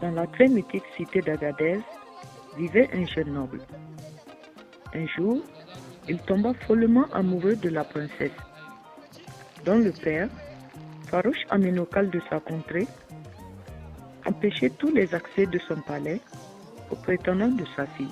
Dans la très mythique cité d'Agadez vivait un jeune noble. Un jour, il tomba follement amoureux de la princesse, dont le père, farouche aménocal de sa contrée, empêchait tous les accès de son palais aux prétendants de sa fille.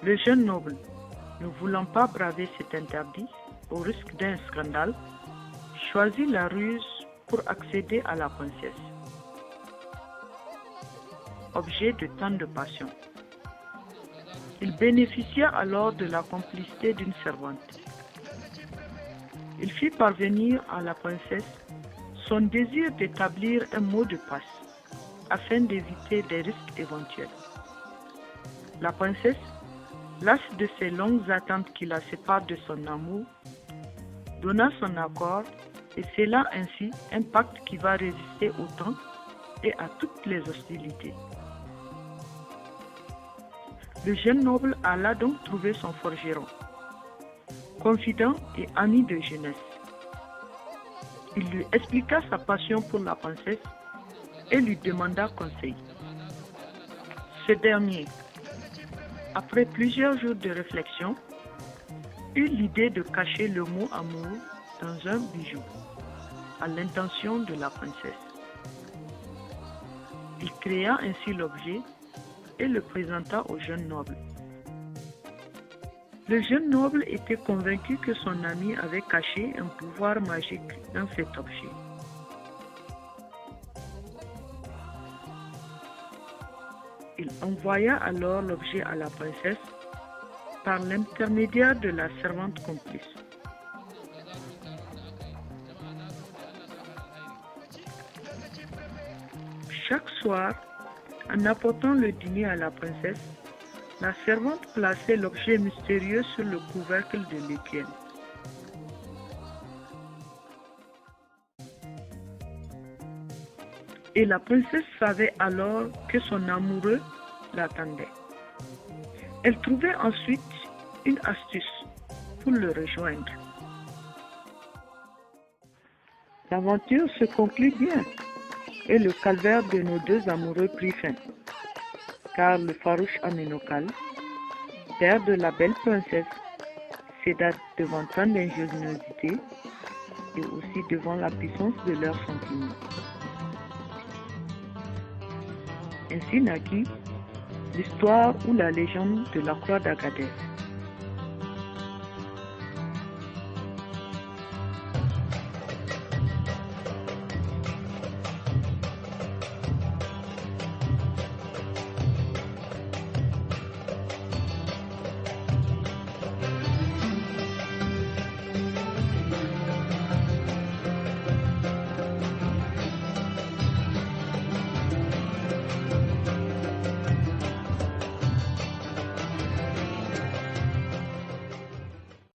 Le jeune noble, ne voulant pas braver cet interdit au risque d'un scandale, choisit la ruse pour accéder à la princesse. Objet de tant de passion, il bénéficia alors de la complicité d'une servante. Il fit parvenir à la princesse son désir d'établir un mot de passe afin d'éviter des risques éventuels. La princesse, lasse de ces longues attentes qui la séparent de son amour, donna son accord et scella ainsi un pacte qui va résister au temps et à toutes les hostilités. Le jeune noble alla donc trouver son forgeron, confident et ami de jeunesse. Il lui expliqua sa passion pour la princesse et lui demanda conseil. Ce dernier, après plusieurs jours de réflexion, eut l'idée de cacher le mot amour dans un bijou, à l'intention de la princesse. Il créa ainsi l'objet et le présenta au jeune noble. Le jeune noble était convaincu que son ami avait caché un pouvoir magique dans cet objet. Il envoya alors l'objet à la princesse par l'intermédiaire de la servante complice. Chaque soir, en apportant le dîner à la princesse, la servante plaçait l'objet mystérieux sur le couvercle de l'écuelle. Et la princesse savait alors que son amoureux l'attendait. Elle trouvait ensuite une astuce pour le rejoindre. L'aventure se conclut bien et le calvaire de nos deux amoureux prit fin, car le farouche aménocal, père de la belle princesse, céda devant tant d'ingéniosité et aussi devant la puissance de leurs sentiments. Ainsi naquit l'histoire ou la légende de la croix d'Agadez.